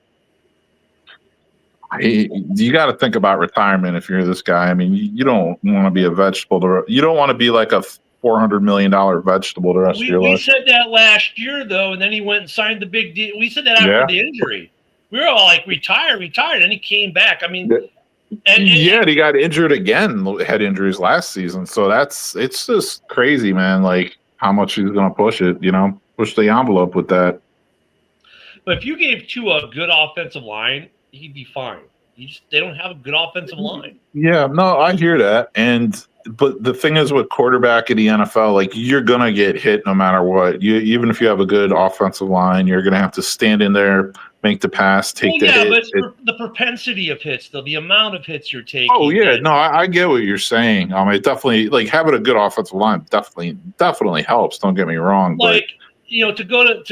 you got to think about retirement if you're this guy. I mean, you don't want to be a vegetable. You don't want to be like a $400 million vegetable the rest of your life. We said that last year, though, and then he went and signed the big deal. We said that after the injury. We were all like, retire, and he came back. I mean, and he got injured again, head injuries last season. So it's just crazy, man, like how much he's going to push it, push the envelope with that. But if you gave Tua a good offensive line, he'd be fine. They don't have a good offensive line. Yeah, no, I hear that. But the thing is with quarterback in the NFL, like you're gonna get hit no matter what. Even if you have a good offensive line, you're gonna have to stand in there, make the pass, take the hit. But the propensity of hits, though, the amount of hits you're taking. Oh yeah, no, I get what you're saying. It definitely, like, having a good offensive line definitely helps. Don't get me wrong. Like, to go to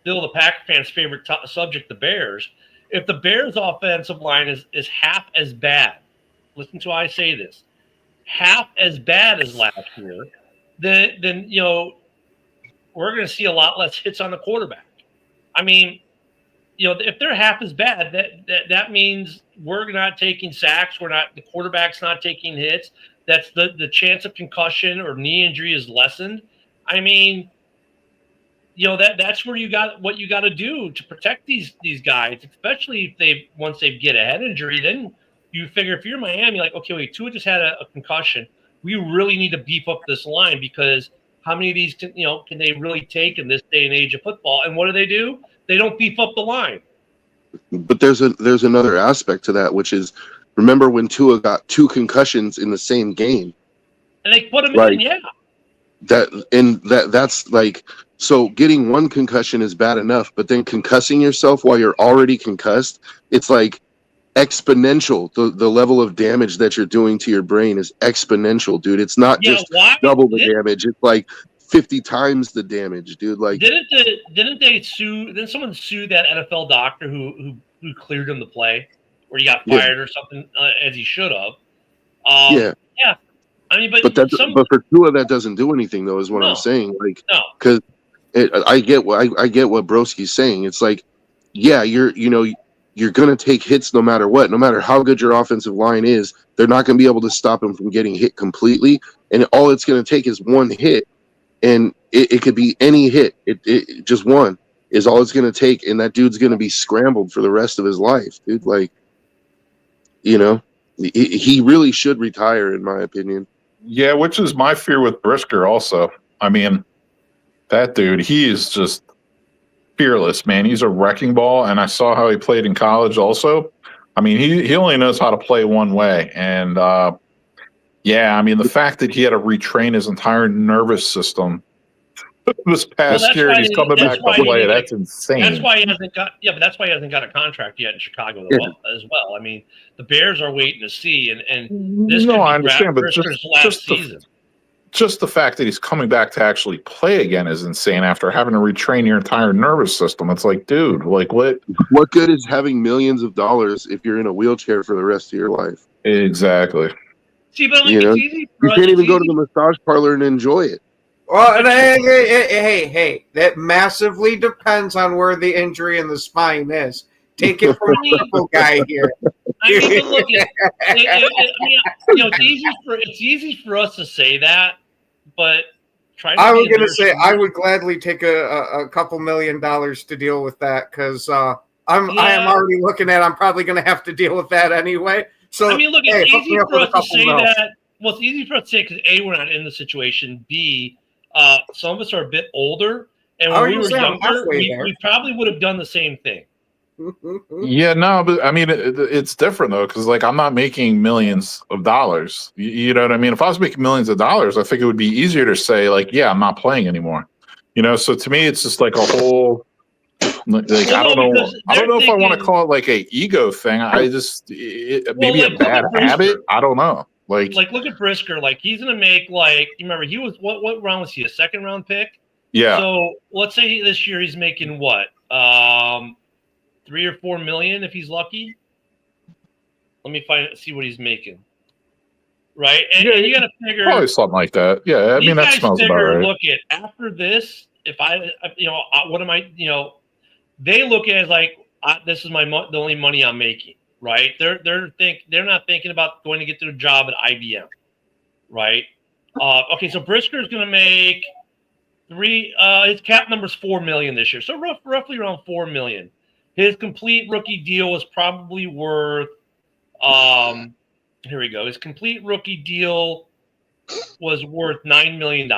Bill the Packer fan's favorite subject, the Bears. If the Bears' offensive line is half as bad, listen to how I say this, half as bad as last year, then we're going to see a lot less hits on the quarterback. I mean, if they're half as bad, that means we're not taking sacks. The quarterback's not taking hits. That's the chance of concussion or knee injury is lessened. I mean, that's where you got to do to protect these guys, especially if once they get a head injury. Then you figure, if you're Miami, like, okay, wait, Tua just had a concussion. We really need to beef up this line, because how many of these can they really take in this day and age of football? And what do? They don't beef up the line. But there's another aspect to that, which is, remember when Tua got 2 concussions in the same game, and they put him in, yeah. That's like, so getting 1 concussion is bad enough, but then concussing yourself while you're already concussed, it's like exponential. The level of damage that you're doing to your brain is exponential, dude. It's not just double the damage. It's like 50 times the damage, dude. Like, didn't someone sue that NFL doctor who cleared him to play, or he got fired or something, as he should have? Yeah. I mean, but for Tua, that doesn't do anything, though, is what I'm saying. Like, because I get what Broski's saying. It's like, yeah, you're gonna take hits no matter what, no matter how good your offensive line is. They're not gonna be able to stop him from getting hit completely, and all it's gonna take is 1 hit, and it could be any hit. It just one is all it's gonna take, and that dude's gonna be scrambled for the rest of his life, dude. Like, he really should retire, in my opinion. Yeah, which is my fear with Brisker also. I mean, that dude, he is just fearless, man. He's a wrecking ball, and I saw how he played in college also. I mean, he only knows how to play one way. And, yeah, I mean, the fact that he had to retrain his entire nervous system this past year, and he's coming back to play, that's insane. That's why he hasn't got but that's why he hasn't got a contract yet in Chicago as well. I mean, the Bears are waiting to see, and this could be I understand, but last season. Just the fact that he's coming back to actually play again is insane after having to retrain your entire nervous system. It's like, dude, like what good is having millions of dollars if you're in a wheelchair for the rest of your life? Exactly. See, but like, it's easy you can't even go to the massage parlor and enjoy it. Well, and hey, that massively depends on where the injury in the spine is. Take it from a simple guy here. I mean, look, it's easy for us to say that, but I was going to say I would gladly take a couple $1 million to deal with that because I am already looking at. I'm probably going to have to deal with that anyway. So I mean, look, it's easy for us to say that. Well, it's easy for us to say because A, we're not in the situation. B, some of us are a bit older, and when we were younger, we probably would have done the same thing. Yeah, no, but I mean, it's different though, because like I'm not making millions of dollars. You know what I mean? If I was making millions of dollars, I think it would be easier to say like, yeah, I'm not playing anymore. You know, so to me, it's just like a whole. Like I don't know if I want to call it like a ego thing. I just maybe a bad habit. I don't know. Like look at Brisker. Like he's gonna make like you remember he was what round was he? A second round pick? Yeah. So let's say this year he's making what? 3 or 4 million if he's lucky. Let me see what he's making. Right, and you got to figure probably something like that. Yeah, I mean that smells about right. Look at after this, if what am I? They look at it as like this is the only money I'm making. Right, they're not thinking about going to get to a job at IBM. Right. Okay, so Brisker's going to make his cap number's $4 million this year, so roughly around $4 million. His complete rookie deal was probably worth here we go. His complete rookie deal was worth $9 million,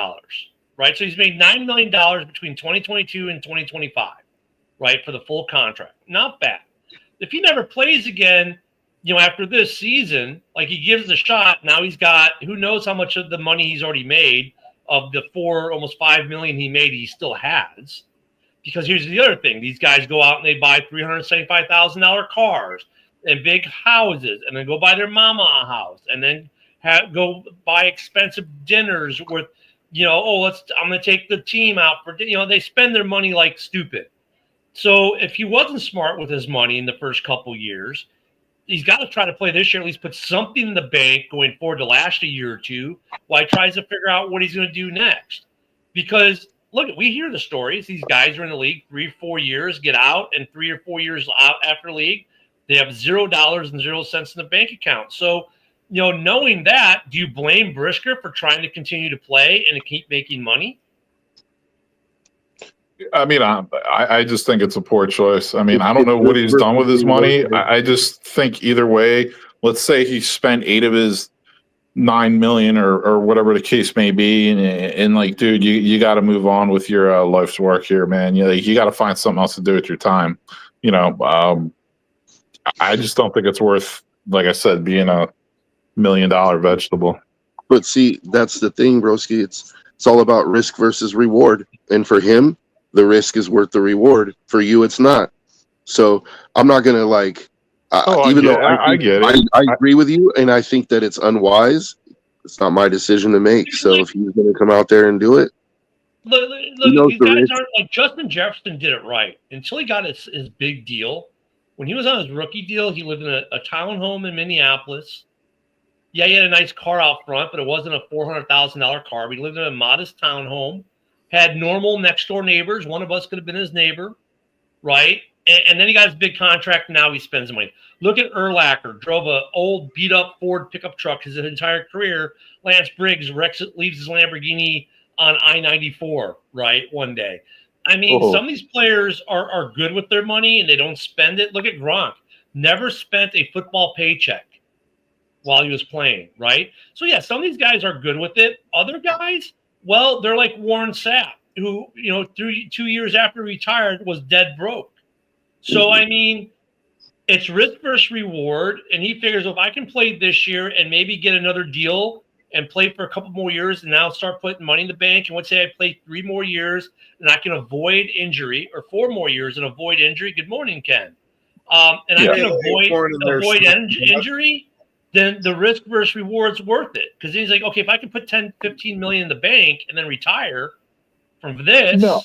right? So he's made $9 million between 2022 and 2025, right, for the full contract. Not bad. If he never plays again, after this season, like he gives a shot, now he's got who knows how much of the money he's already made of the almost $5 million he made, he still has. Because here's the other thing. These guys go out and they buy $375,000 cars and big houses and then go buy their mama a house and then go buy expensive dinners with, I'm going to take the team out for, they spend their money like stupid. So if he wasn't smart with his money in the first couple years, he's got to try to play this year, at least put something in the bank going forward to last a year or two while he tries to figure out what he's going to do next. Because look, we hear the stories. These guys are in the league 3 or 4 years, get out, and 3 or 4 years out after league, they have $0 and 0 cents in the bank account. So, knowing that, do you blame Brisker for trying to continue to play and to keep making money? I mean, I just think it's a poor choice. I mean, I don't know what he's done with his money. I just think either way, let's say he spent 8 of his $9 million or whatever the case may be, and like, dude, you got to move on with your life's work here, man. You got to find something else to do with your time. I just don't think it's worth, like I said, being a $1 million vegetable. But see, that's the thing, broski. It's all about risk versus reward, and for him, the risk is worth the reward. For you, it's not. So I'm not gonna like. I get it. I agree with you, and I think that it's unwise. It's not my decision to make. So if he's going to come out there and do it, look these guys aren't like Justin Jefferson did it right until he got his big deal. When he was on his rookie deal, he lived in a townhome in Minneapolis. Yeah, he had a nice car out front, but it wasn't a $400,000 car. He lived in a modest townhome, had normal next door neighbors. One of us could have been his neighbor, right? And then he got his big contract. And now he spends money. Look at Urlacher. Drove an old beat-up Ford pickup truck his entire career. Lance Briggs leaves his Lamborghini on I-94, right, one day. I mean, some of these players are good with their money, and they don't spend it. Look at Gronk. Never spent a football paycheck while he was playing, right? So, yeah, some of these guys are good with it. Other guys, well, they're like Warren Sapp. who 2 years after he retired was dead broke. So I mean, it's risk versus reward, and he figures if I can play this year and maybe get another deal and play for a couple more years, and now start putting money in the bank, and let's say I play 3 more years and I can avoid injury, or 4 more years and avoid injury. Good morning, Ken. And I can avoid injury, then the risk versus reward's worth it. Because he's like, okay, if I can put 10, 15 million in the bank and then retire from this. No.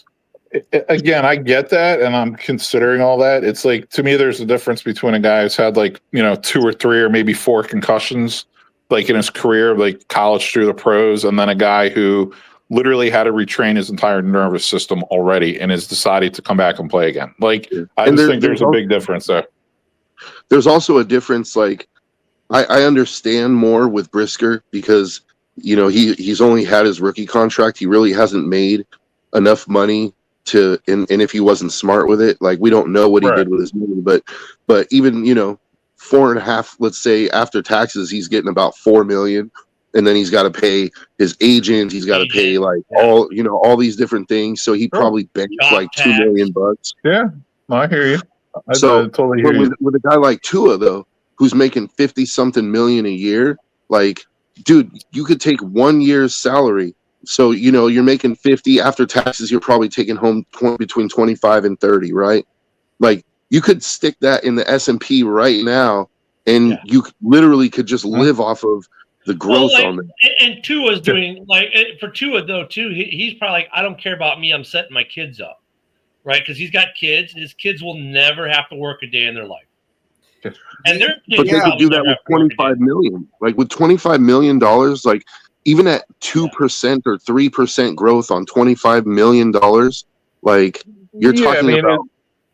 Again, I get that, and I'm considering all that. It's like, to me, there's a difference between a guy who's had 2 or 3 or maybe 4 concussions, like in his career, like college through the pros, and then a guy who literally had to retrain his entire nervous system already and has decided to come back and play again. Like, I just think there's a big difference there. There's also a difference. Like, I understand more with Brisker because, he's only had his rookie contract. He really hasn't made enough money and if he wasn't smart with it, like, we don't know what he did with his money, but even, 4.5, let's say after taxes, he's getting about 4 million. And then he's got to pay his agent. He's got to pay all these different things. So he probably banked like $2 million. Yeah, I hear you. I totally hear you. With a guy like Tua, though, who's making 50-something million a year, like, dude, you could take 1 year's salary. So, you're making 50 after taxes. You're probably taking home between 25 and 30, right? Like, you could stick that in the S&P right now, and you literally could just live off of the growth on it. And Tua's doing, for Tua, though, too, he's probably like, I don't care about me. I'm setting my kids up, right? Because he's got kids, and his kids will never have to work a day in their life. And they could do that with 25 million. Like, with $25 million, like, even at 2% or 3% growth on $25 million, like, you're talking about.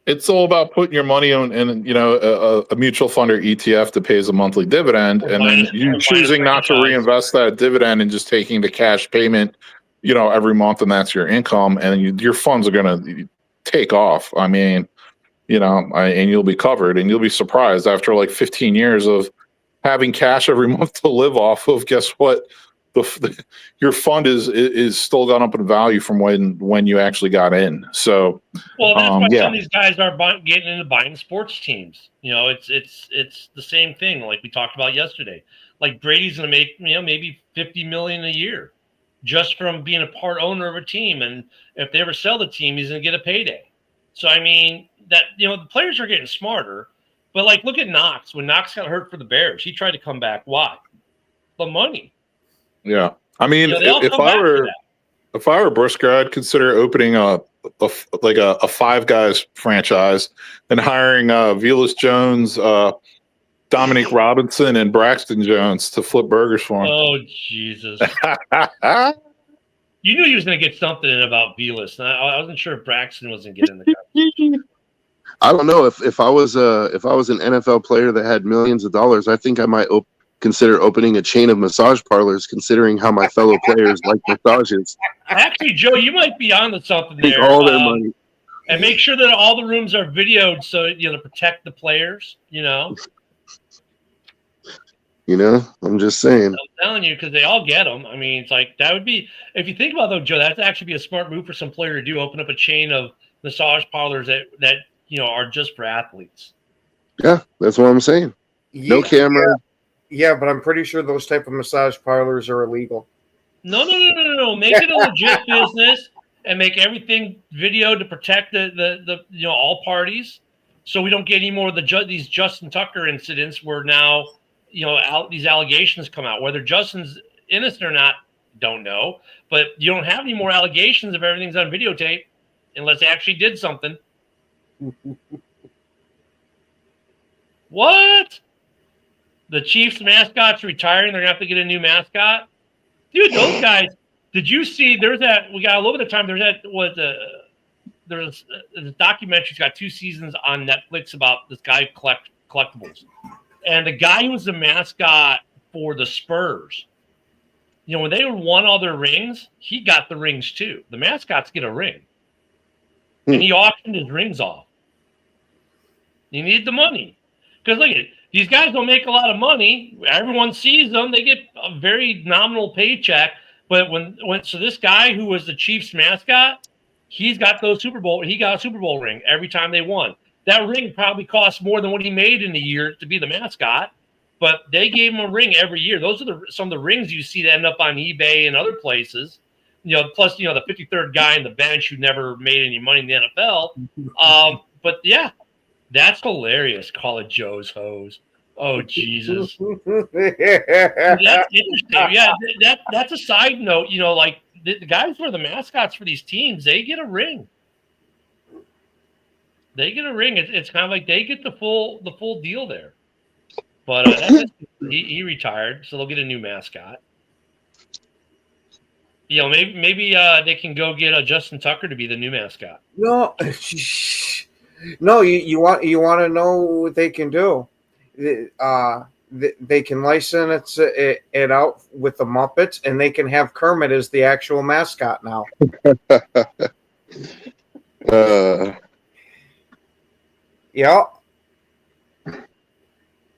It's all about putting your money on in a mutual fund or ETF that pays a monthly dividend, and then you choosing not to reinvest that dividend and just taking the cash payment, every month, and that's your income, and your funds are going to take off. I mean, and you'll be covered, and you'll be surprised after like 15 years of having cash every month to live off of. Guess what? Your fund is still gone up in value from when you actually got in. So, well, that's why some of these guys are getting into buying sports teams. It's the same thing like we talked about yesterday. Like, Brady's going to make maybe $50 million a year just from being a part owner of a team, and if they ever sell the team, he's going to get a payday. So I mean that the players are getting smarter, but like, look at Knox. When Knox got hurt for the Bears, he tried to come back. Why? The money. Yeah, I mean, if I were Brisker, I'd consider opening a 5 guys franchise and hiring Velus Jones, Dominic Robinson, and Braxton Jones to flip burgers for him. Oh, Jesus! You knew he was going to get something in about Velus. I wasn't sure if Braxton wasn't getting the conversation. I don't know if I was an NFL player that had millions of dollars, I think I might consider opening a chain of massage parlors, considering how my fellow players like massages. Actually, Joe, you might be onto something there. All their money. And make sure that all the rooms are videoed so to protect the players. I'm just saying. I'm telling you, because they all get them. I mean, it's like, that would be, if you think about it, though, Joe, that'd actually be a smart move for some player to do. Open up a chain of massage parlors that are just for athletes. Yeah, that's what I'm saying. No camera. Yeah, but I'm pretty sure those type of massage parlors are illegal. No. Make it a legit business and make everything video to protect the all parties, so we don't get any more of these Justin Tucker incidents where now these allegations come out. Whether Justin's innocent or not, don't know. But you don't have any more allegations if everything's on videotape, unless they actually did something. What? The Chiefs mascot's retiring. They're going to have to get a new mascot. Dude, those guys, did you see, we got a little bit of time. There's a documentary. It's got 2 seasons on Netflix about this guy collectibles. And the guy who was the mascot for the Spurs, when they won all their rings, he got the rings too. The mascots get a ring. And he auctioned his rings off. He needed the money. Because look at it. These guys don't make a lot of money. Everyone sees them. They get a very nominal paycheck. But so this guy who was the Chiefs mascot, he got a Super Bowl ring every time they won. That ring probably cost more than what he made in a year to be the mascot, but they gave him a ring every year. Those are some of the rings you see that end up on eBay and other places. Plus the 53rd guy in the bench who never made any money in the NFL. But yeah, that's hilarious. Call it Joe's hose. Oh Jesus. That's interesting. Yeah, that's a side note. Like the guys who are the mascots for these teams, they get a ring. It's kind of like they get the full deal there. But he retired, so they'll get a new mascot. Maybe they can go get Justin Tucker to be the new mascot. No, no. You want to know what they can do? They can license it out with the Muppets, and they can have Kermit as the actual mascot now. Yeah.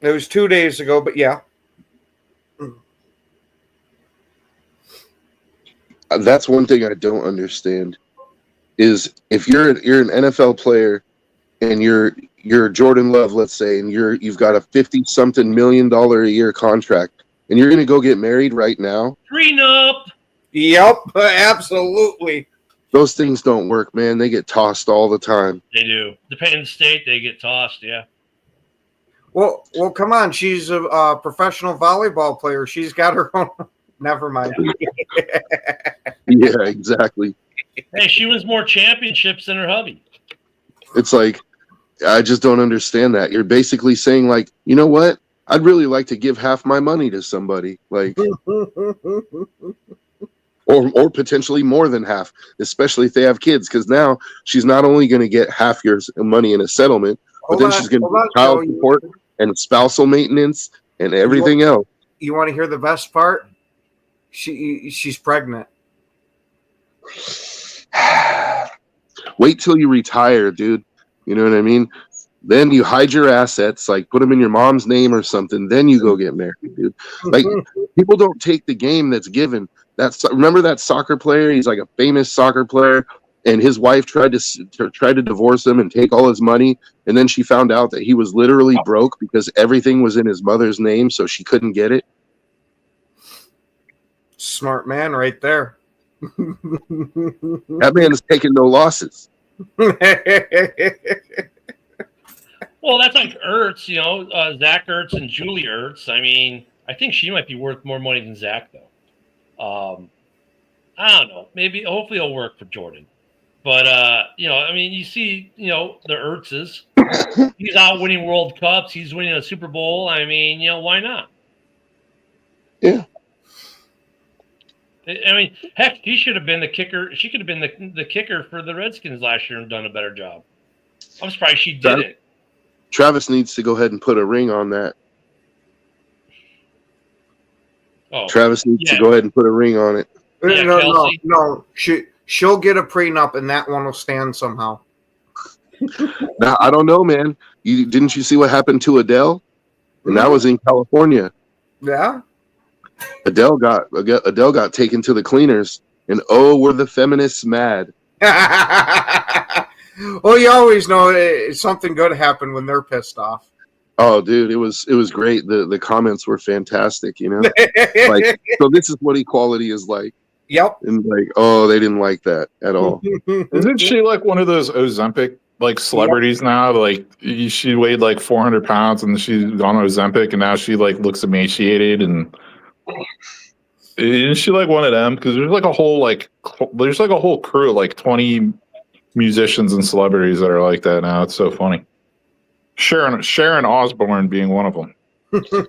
It was 2 days ago, but yeah. That's one thing I don't understand is if you're an NFL player and you're Jordan Love, let's say, and you've got a $50-something million a year contract, and you're going to go get married right now. Prenup. Yep, absolutely. Those things don't work, man. They get tossed all the time. They do. Depending on the state, they get tossed. Yeah. Well, come on. She's a professional volleyball player. She's got her own. Never mind. Yeah, exactly. Hey, she wins more championships than her hubby. It's like, I just don't understand that. You're basically saying, like, you know what? I'd really like to give half my money to somebody, like, or potentially more than half, especially if they have kids. Because now she's not only going to get half your money in a settlement, but then she's going to get child support and spousal maintenance and everything else. You want to hear the best part? She's pregnant. Wait till you retire, dude. You know what I mean? Then you hide your assets, like put them in your mom's name or something. Then you go get married, dude. Like people don't take the game that's given. Remember that soccer player? He's like a famous soccer player, and his wife tried to divorce him and take all his money, and then she found out that he was literally broke because everything was in his mother's name, so she couldn't get it. Smart man, right there. That man is taking no losses. Well, that's like Ertz, Zach Ertz and Julie Ertz. I mean, I think she might be worth more money than Zach, though. I don't know. Maybe, hopefully, it'll work for Jordan. But I mean, you see, the Ertzes. He's out winning World Cups. He's winning a Super Bowl. I mean, why not? Yeah. I mean, heck, he should have been the kicker. She could have been the kicker for the Redskins last year and done a better job. I'm surprised she didn't. Travis needs to go ahead and put a ring on that. Oh, Travis needs to go ahead and put a ring on it. Yeah, no. She'll get a prenup, and that one will stand somehow. Now, I don't know, man. Didn't you see what happened to Adele? And that was in California. Yeah. Adele got taken to the cleaners, and were the feminists mad? Well, you always know something good happened when they're pissed off. Oh, dude, it was great. The comments were fantastic. Like, so this is what equality is like. Yep. And like, oh, they didn't like that at all. Isn't she like one of those Ozempic like celebrities now? Like she weighed like 400 pounds and she's on Ozempic, and now she like looks emaciated. And isn't she like one of them? Because there's like a whole crew, like 20 musicians and celebrities that are like that now. It's so funny. Sharon Osbourne being one of them.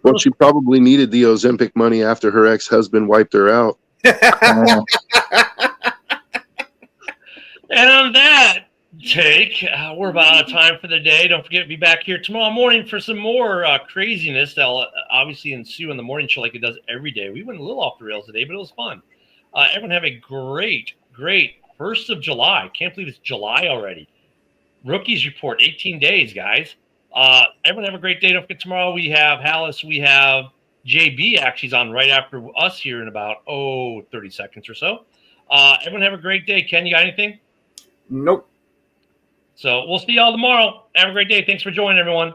Well, she probably needed the Ozempic money after her ex-husband wiped her out. And on that take, we're about out of time for the day. Don't forget to be back here tomorrow morning for some more craziness that'll obviously ensue in the morning show like it does every day. We went a little off the rails today, but it was fun. Everyone have a great 1st of July. Can't believe it's July already. Rookies report, 18 days, guys. Everyone have a great day. Don't forget tomorrow we have Hallis, we have JB actually is on right after us here in about 30 seconds or so. Everyone have a great day. Ken, you got anything? Nope. So we'll see y'all tomorrow. Have a great day. Thanks for joining, everyone.